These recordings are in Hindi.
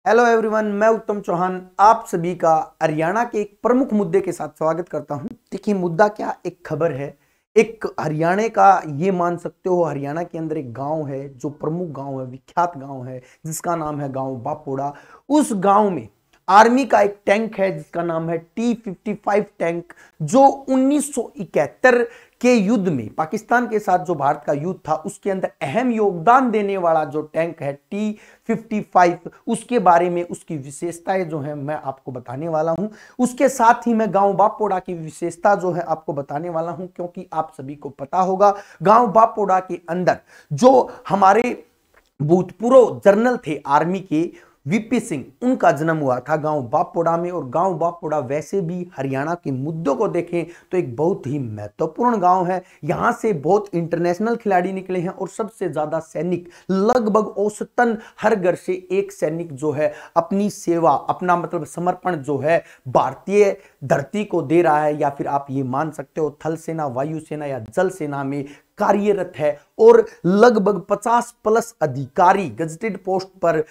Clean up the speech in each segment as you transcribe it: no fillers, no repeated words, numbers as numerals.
हेलो एवरीवन, मैं उत्तम चौहान आप सभी का हरियाणा के एक प्रमुख मुद्दे के साथ स्वागत करता हूं। देखिए मुद्दा क्या, एक खबर है, एक हरियाणा का, ये मान सकते हो हरियाणा के अंदर एक गांव है जो प्रमुख गांव है, विख्यात गांव है, जिसका नाम है गांव बापोड़ा। उस गांव में आर्मी का एक टैंक है जिसका नाम है T-55 टैंक, जो 1971 के युद्ध में पाकिस्तान के साथ जो भारत का युद्ध था उसके अंदर अहम योगदान देने वाला जो टैंक है T-55, उसके बारे में उसकी विशेषताएं जो है मैं आपको बताने वाला हूं। उसके साथ ही मैं गांव बापोड़ा की विशेषता जो है आपको बताने वाला हूं, क्योंकि आप सभी को पता होगा गांव बापोड़ा के अंदर जो हमारे भूतपूर्व जनरल थे आर्मी के वीपी सिंह, उनका जन्म हुआ था गांव बापोड़ा में। और गांव बापोड़ा वैसे भी हरियाणा के मुद्दों को देखें तो एक बहुत ही महत्वपूर्ण गांव है। यहां से बहुत इंटरनेशनल खिलाड़ी निकले हैं और सबसे ज्यादा सैनिक, लगभग औसतन हर घर से एक सैनिक जो है अपनी सेवा, अपना मतलब समर्पण जो है भारतीय धरती को दे रहा है, या फिर आप ये मान सकते हो थल सेना, वायुसेना या जल सेना में कार्यरत है। और लगभग 50+ अधिकारी गजेटेड पोस्ट पर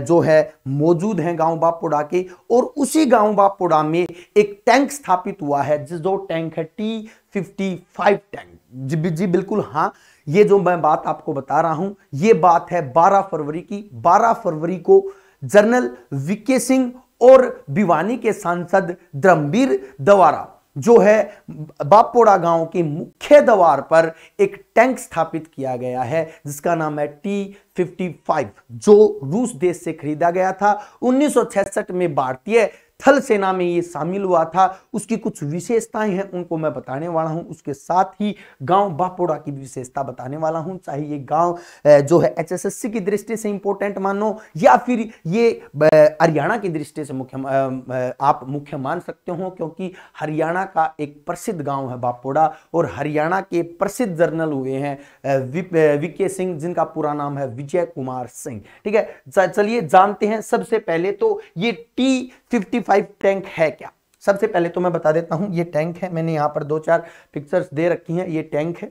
जो है मौजूद हैं गांव बापोड़ा के। और उसी गांव बापोड़ा में एक टैंक स्थापित हुआ है, जो टैंक है T-55 टैंक। जी बिल्कुल, हाँ, ये जो मैं बात आपको बता रहा हूं ये बात है 12 फरवरी की। 12 फरवरी को जनरल वीके सिंह और भिवानी के सांसद धर्मवीर द्वारा जो है बापोड़ा गांव के मुख्य द्वार पर एक टैंक स्थापित किया गया है जिसका नाम है T-55, जो रूस देश से खरीदा गया था। 1966 में भारतीय थल सेना में ये शामिल हुआ था। उसकी कुछ विशेषताएं हैं, उनको मैं बताने वाला हूं। उसके साथ ही गांव बापोड़ा की विशेषता बताने वाला हूं, चाहे ये गांव जो है HSSC की दृष्टि से इंपॉर्टेंट मानो या फिर ये हरियाणा की दृष्टि से आप मुख्य मान सकते हो, क्योंकि हरियाणा का एक प्रसिद्ध गांव है बापोड़ा। और हरियाणा के प्रसिद्ध जनरल हुए हैं वीके सिंह, जिनका पूरा नाम है विजय कुमार सिंह। ठीक है, चलिए जानते हैं। सबसे पहले तो ये T-55 टैंक है क्या, सबसे पहले तो मैं बता देता हूं। ये टैंक है, मैंने यहां पर 2-4 पिक्चर्स दे रखी हैं। ये टैंक है,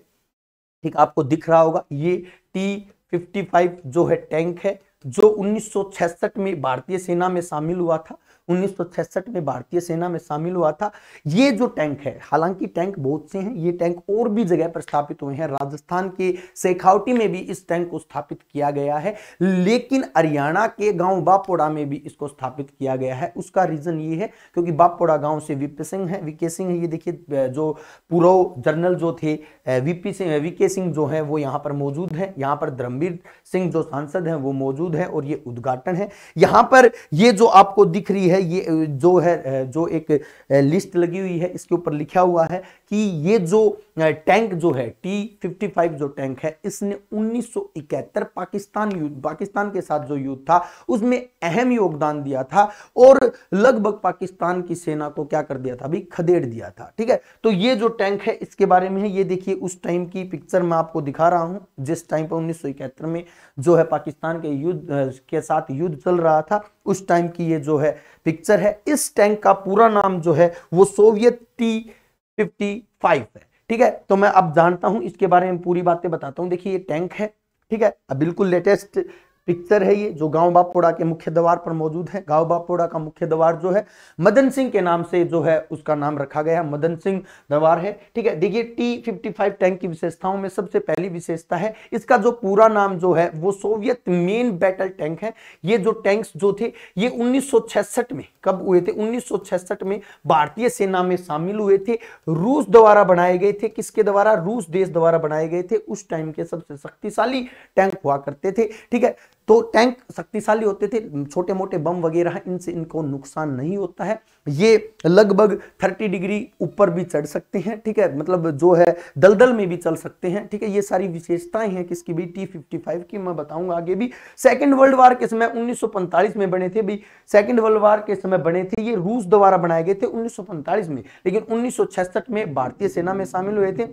ठीक, आपको दिख रहा होगा। ये T-55 जो है टैंक है, जो 1966 में भारतीय सेना में शामिल हुआ था। 1966 में भारतीय सेना में शामिल हुआ था। ये जो टैंक है, हालांकि टैंक बहुत से हैं, ये टैंक और भी जगह पर स्थापित हुए हैं। राजस्थान के शेखावटी में भी इस टैंक को स्थापित किया गया है, लेकिन हरियाणा के गांव बापोड़ा में भी इसको स्थापित किया गया है। उसका रीजन ये है क्योंकि बापोड़ा गांव से वीके सिंह है। ये देखिए, जो पूर्व जनरल जो थे वीके सिंह जो है वो यहाँ पर मौजूद है। यहाँ पर धर्मवीर सिंह जो सांसद हैं वो मौजूद है। और ये उद्घाटन है। यहाँ पर ये जो आपको दिख रही है, ये जो है, जो एक लिस्ट लगी हुई है, इसके ऊपर लिखा हुआ है कि ये जो टैंक जो है T-55 जो टैंक है, इसने 1971 पाकिस्तान के साथ जो युद्ध था उसमें अहम योगदान दिया था और लगभग पाकिस्तान की सेना को क्या कर दिया था, अभी खदेड़ दिया था। ठीक है, तो ये जो टैंक है इसके बारे में है। ये देखिए, उस टाइम की पिक्चर मैं आपको दिखा रहा हूं, जिस टाइम पर 1971 में जो है पाकिस्तान के युद्ध के साथ युद्ध चल रहा था, उस टाइम की ये जो है पिक्चर है। इस टैंक का पूरा नाम जो है वो सोवियत T-55 है। ठीक है, तो मैं अब जानता हूं इसके बारे में, पूरी बातें बताता हूं। देखिए ये टैंक है, ठीक है, अब बिल्कुल लेटेस्ट पिक्चर है ये, जो गांव बापोड़ा के मुख्य द्वार पर मौजूद है। गांव बापोड़ा का मुख्य द्वार जो है मदन सिंह के नाम से जो है उसका नाम रखा गया, मदन सिंह द्वार है। ठीक है, देखिए T-55 टैंक की विशेषताओं में सबसे पहली विशेषता है इसका जो पूरा नाम जो है वो सोवियत मेन बैटल टैंक है। ये जो टैंक्स जो थे ये 1966 में कब हुए थे, 1966 में भारतीय सेना में शामिल हुए थे। रूस द्वारा बनाए गए थे। किसके द्वारा? रूस देश द्वारा बनाए गए थे। उस टाइम के सबसे शक्तिशाली टैंक हुआ करते थे। ठीक है, तो टैंक शक्तिशाली होते थे, छोटे मोटे बम वगैरह इनसे इनको नुकसान नहीं होता है। ये लगभग 30 डिग्री ऊपर भी चढ़ सकते हैं। ठीक है, मतलब जो है दलदल में भी चल सकते हैं। ठीक है, ये सारी विशेषताएं हैं किसकी भी, T-55 की, मैं बताऊंगा आगे भी। सेकंड वर्ल्ड वार के समय 1945 में बने थे भी, सेकंड वर्ल्ड वार के समय बने थे। ये रूस द्वारा बनाए गए थे 1945 में, लेकिन 1966 में भारतीय सेना में शामिल हुए थे।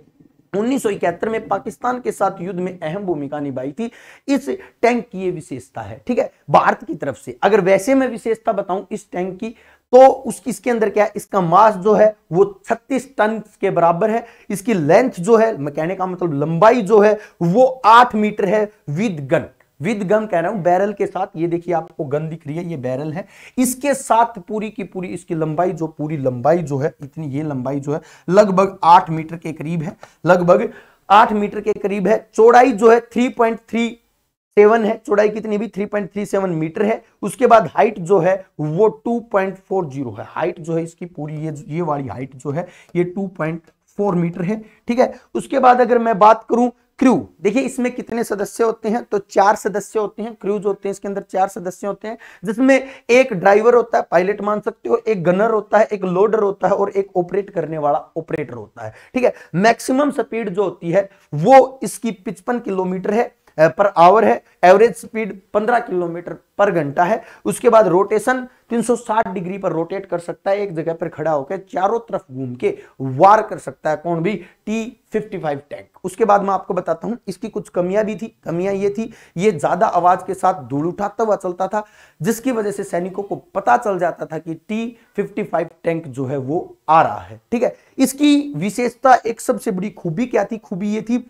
1971 में पाकिस्तान के साथ युद्ध में अहम भूमिका निभाई थी। इस टैंक की ये विशेषता है। ठीक है, भारत की तरफ से अगर वैसे मैं विशेषता बताऊं इस टैंक की, तो इसके अंदर क्या है, इसका मास जो है वो 36 टन के बराबर है। इसकी लेंथ जो है, मैं कहने का मतलब लंबाई जो है वो 8 मीटर है विद गन। विद गन कह रहा हूं, बैरल के साथ। ये देखिए आपको गन दिख रही है, ये बैरल है, इसके साथ पूरी की पूरी इसकी लंबाई जो पूरी लंबाई जो है इतनी, ये लंबाई जो है लगभग 8 मीटर के करीब है, लगभग 8 मीटर के करीब है। चौड़ाई जो है 3.37 है, चौड़ाई कितनी भी 3.37 मीटर है। उसके बाद हाइट जो है वो 2.40 है, हाइट जो है इसकी पूरी ये वाली हाइट जो है ये 2.4 मीटर है, ठीक है। उसके बाद अगर मैं बात करूं क्रू, देखिए इसमें कितने सदस्य होते हैं, तो 4 सदस्य होते हैं। क्रू जो होते हैं इसके अंदर 4 सदस्य होते हैं, जिसमें एक ड्राइवर होता है, पायलट मान सकते हो, एक गनर होता है, एक लोडर होता है और एक ऑपरेट करने वाला ऑपरेटर होता है, ठीक है। मैक्सिमम स्पीड जो होती है वो इसकी 55 किलोमीटर है पर आवर है, एवरेज स्पीड 15 किलोमीटर पर घंटा है। उसके बाद रोटेशन 360 डिग्री पर रोटेट कर सकता है, एक जगह पर खड़ा होकर चारों तरफ घूम के वार कर सकता है, कौन भी, T-55 टैंक। उसके बाद मैं आपको बताता हूं इसकी कुछ कमियां भी थी। कमियां ये थी, ये ज्यादा आवाज के साथ धूल उठाता हुआ चलता था, जिसकी वजह से सैनिकों को पता चल जाता था कि T-55 टैंक जो है वो आ रहा है, ठीक है। इसकी विशेषता, एक सबसे बड़ी खूबी क्या थी, खूबी ये थी,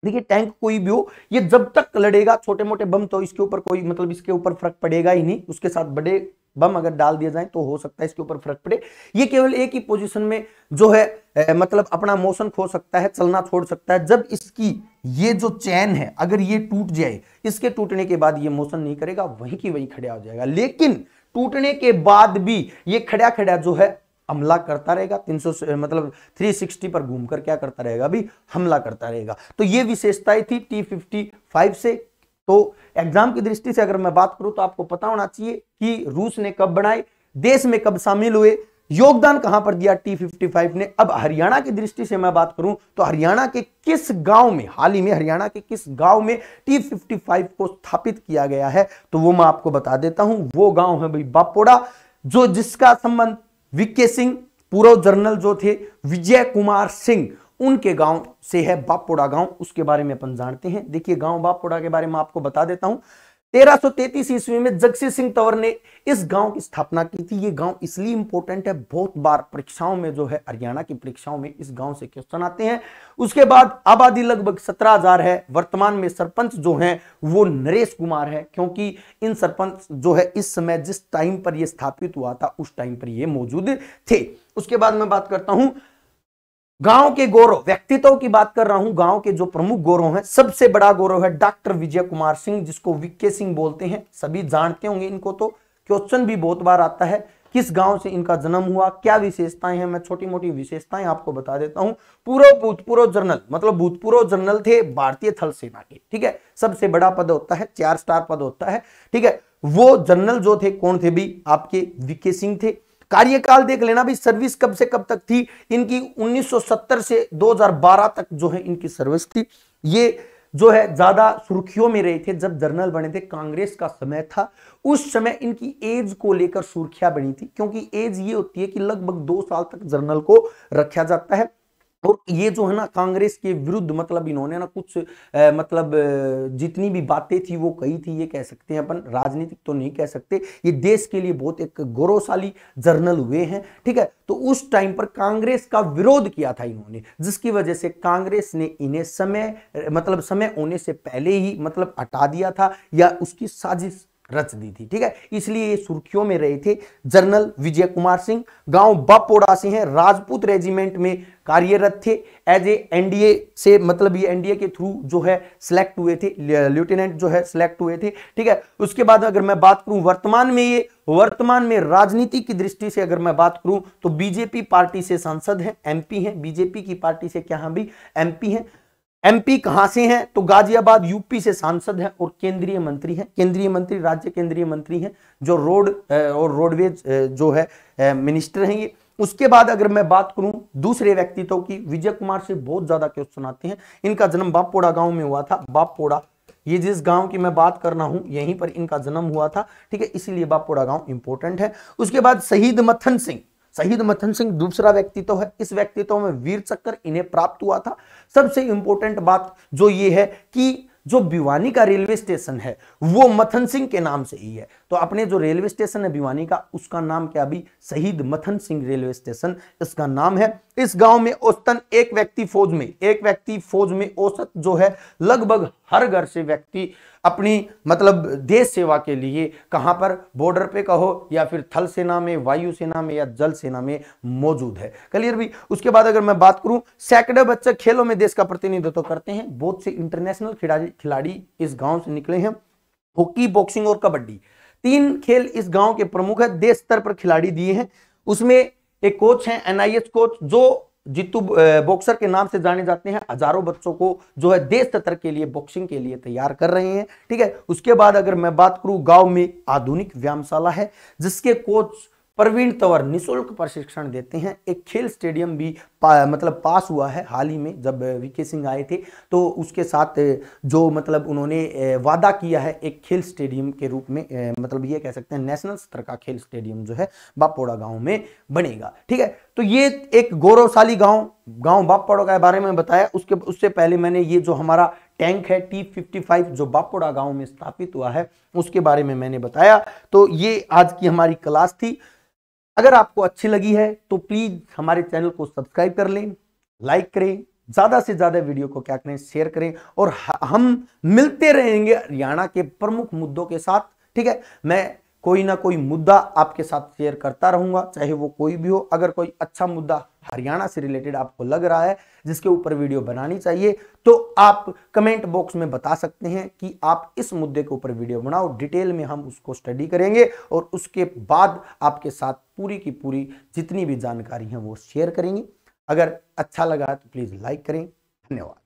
देखिए टैंक कोई भी हो, ये जब तक लड़ेगा, छोटे मोटे बम तो इसके ऊपर कोई मतलब इसके ऊपर फर्क पड़ेगा ही नहीं, उसके साथ बड़े बम अगर डाल दिया जाए तो हो सकता है इसके ऊपर फर्क पड़े। ये केवल एक ही पोजीशन में जो है मतलब अपना मोशन खो सकता है, चलना छोड़ सकता है। जब इसकी ये जो चैन है अगर ये टूट जाए, इसके टूटने के बाद ये मोशन नहीं करेगा, वहीं की वहीं खड़ा हो जाएगा। लेकिन टूटने के बाद भी ये खड़ा खड़ा जो है हमला करता रहेगा, 300 मतलब 360 पर घूमकर क्या करता रहेगा, अभी हमला करता रहेगा। तो ये विशेषताएं थी T-55 से। तो एग्जाम की दृष्टि से अगर मैं बात करूं तो आपको पता होना चाहिए कि रूस ने कब बनाए, देश में कब शामिल हुए, योगदान कहां पर दिया T-55 ने। अब हरियाणा की दृष्टि से मैं बात करूं तो हरियाणा के किस गांव में, हाल ही में हरियाणा के किस गांव में T-55 को स्थापित किया गया है, तो वो मैं आपको बता देता हूं। वो गांव है भाई बापोड़ा, जो जिसका संबंध वीके सिंह, पूर्व जनरल जो थे विजय कुमार सिंह, उनके गांव से है, बापोड़ा गांव। उसके बारे में अपन जानते हैं। देखिए गांव बापोड़ा के बारे में आपको बता देता हूं। 1333 ईस्वी में जगसीर सिंह तंवर ने इस गांव की स्थापना की थी। ये गांव इसलिए इंपॉर्टेंट है, बहुत बार परीक्षाओं में जो है हरियाणा की परीक्षाओं में इस गांव से क्वेश्चन आते हैं। उसके बाद आबादी लगभग 17,000 है। वर्तमान में सरपंच जो हैं वो नरेश कुमार है, क्योंकि इन सरपंच जो है इस समय जिस टाइम पर ये स्थापित हुआ था उस टाइम पर ये मौजूद थे। उसके बाद मैं बात करता हूं गांव के गौरव, व्यक्तित्व की बात कर रहा हूं। गांव के जो प्रमुख गौरव हैं, सबसे बड़ा गौरव है डॉक्टर विजय कुमार सिंह, जिसको वीके सिंह बोलते हैं। सभी जानते होंगे इनको, तो क्वेश्चन भी बहुत बार आता है किस गांव से इनका जन्म हुआ, क्या विशेषताएं हैं। मैं छोटी मोटी विशेषताएं आपको बता देता हूं। भूतपूर्व जनरल, मतलब भूतपूर्व जनरल थे भारतीय थल सेना के, ठीक है। सबसे बड़ा पद होता है, 4 स्टार पद होता है, ठीक है। वो जनरल जो थे कौन थे भी, आपके वीके सिंह थे। कार्यकाल देख लेना भी, सर्विस कब से कब तक थी इनकी, 1970 से 2012 तक जो है इनकी सर्विस थी। ये जो है ज्यादा सुर्खियों में रहे थे जब जनरल बने थे, कांग्रेस का समय था, उस समय इनकी एज को लेकर सुर्खियां बनी थी, क्योंकि एज ये होती है कि लगभग 2 साल तक जनरल को रखा जाता है। और ये जो है ना कांग्रेस के विरुद्ध, मतलब इन्होंने ना कुछ मतलब जितनी भी बातें थी वो कही थी, ये कह सकते हैं अपन, राजनीतिक तो नहीं कह सकते, ये देश के लिए बहुत एक गौरवशाली जर्नल हुए हैं, ठीक है। तो उस टाइम पर कांग्रेस का विरोध किया था इन्होंने, जिसकी वजह से कांग्रेस ने इन्हें समय होने से पहले ही मतलब हटा दिया था, या उसकी साजिश रच दी थी, ठीक है। इसलिए ये सुर्खियों में रहे थे जनरल विजय कुमार सिंह। गांव बापोड़ा से हैं, राजपूत रेजिमेंट में कार्यरत थे। एज ए एनडीए से, मतलब ये एनडीए के थ्रू जो है सिलेक्ट हुए थे, लेफ्टिनेंट जो है सिलेक्ट हुए थे, ठीक है। उसके बाद अगर मैं बात करूं वर्तमान में राजनीति की दृष्टि से अगर मैं बात करूं तो बीजेपी पार्टी से सांसद हैं, एमपी हैं। बीजेपी की पार्टी से क्या भी एमपी हैं। एमपी कहां से हैं, तो गाजियाबाद यूपी से सांसद हैं और केंद्रीय मंत्री हैं। केंद्रीय मंत्री, राज्य केंद्रीय मंत्री हैं, जो रोड और रोडवेज जो है मिनिस्टर हैं ये। उसके बाद अगर मैं बात करूं दूसरे व्यक्तित्व की, विजय कुमार से बहुत ज्यादा क्वेश्चन आते हैं। इनका जन्म बापोड़ा गांव में हुआ था। बापोड़ा, ये जिस गांव की मैं बात कर रहा हूं यहीं पर इनका जन्म हुआ था, ठीक है, इसीलिए बापोड़ा गांव इंपॉर्टेंट है। उसके बाद शहीद मथन सिंह दूसरा व्यक्तित्व है। इस व्यक्तित्व में वीर चक्र इन्हें प्राप्त हुआ था। सबसे इंपॉर्टेंट बात जो ये है कि जो भिवानी का रेलवे स्टेशन है वो मथन सिंह के नाम से ही है। तो अपने जो रेलवे स्टेशन है भिवानी का, उसका नाम क्या भी, शहीद मथन सिंह रेलवे स्टेशन इसका नाम है। इस गांव में औसतन एक व्यक्ति फौज में औसत जो है लगभग हर घर से व्यक्ति अपनी मतलब देश सेवा के लिए कहां पर बॉर्डर पे कहो या फिर थल सेना में, वायु सेना में या जल सेना में मौजूद है। क्लियर भी। उसके बाद अगर मैं बात करूं, सैकड़ों बच्चे खेलों में देश का प्रतिनिधित्व करते हैं। बहुत से इंटरनेशनल खिलाड़ी इस गांव से निकले हैं। हॉकी, बॉक्सिंग और कबड्डी 3 खेल इस गांव के प्रमुख है। देश स्तर पर खिलाड़ी दिए हैं। उसमें एक कोच हैं NIH कोच, जो जीतू बॉक्सर के नाम से जाने जाते हैं। हजारों बच्चों को जो है देश स्तर के लिए बॉक्सिंग के लिए तैयार कर रहे हैं। ठीक है। उसके बाद अगर मैं बात करूं, गांव में आधुनिक व्यायामशाला है जिसके कोच प्रवीण तंवर निःशुल्क प्रशिक्षण देते हैं। एक खेल स्टेडियम भी मतलब पास हुआ है हाल ही में, जब VK सिंह आए थे तो उसके साथ जो मतलब उन्होंने वादा किया है एक खेल स्टेडियम के रूप में, मतलब ये कह सकते हैं नेशनल स्तर का खेल स्टेडियम जो है बापोड़ा गांव में बनेगा। ठीक है। तो ये एक गौरवशाली गांव बापोड़ा के बारे में बताया। उससे पहले मैंने ये जो हमारा टैंक है T-55 जो बापोड़ा गांव में स्थापित हुआ है उसके बारे में मैंने बताया। तो ये आज की हमारी क्लास थी। अगर आपको अच्छी लगी है तो प्लीज हमारे चैनल को सब्सक्राइब कर लें, लाइक करें, ज्यादा से ज्यादा वीडियो को क्या करें, शेयर करें। और हम मिलते रहेंगे हरियाणा के प्रमुख मुद्दों के साथ। ठीक है। मैं कोई ना कोई मुद्दा आपके साथ शेयर करता रहूंगा, चाहे वो कोई भी हो। अगर कोई अच्छा मुद्दा हरियाणा से रिलेटेड आपको लग रहा है जिसके ऊपर वीडियो बनानी चाहिए तो आप कमेंट बॉक्स में बता सकते हैं कि आप इस मुद्दे के ऊपर वीडियो बनाओ। डिटेल में हम उसको स्टडी करेंगे और उसके बाद आपके साथ पूरी की पूरी जितनी भी जानकारी है वो शेयर करेंगे। अगर अच्छा लगा तो प्लीज लाइक करें। धन्यवाद।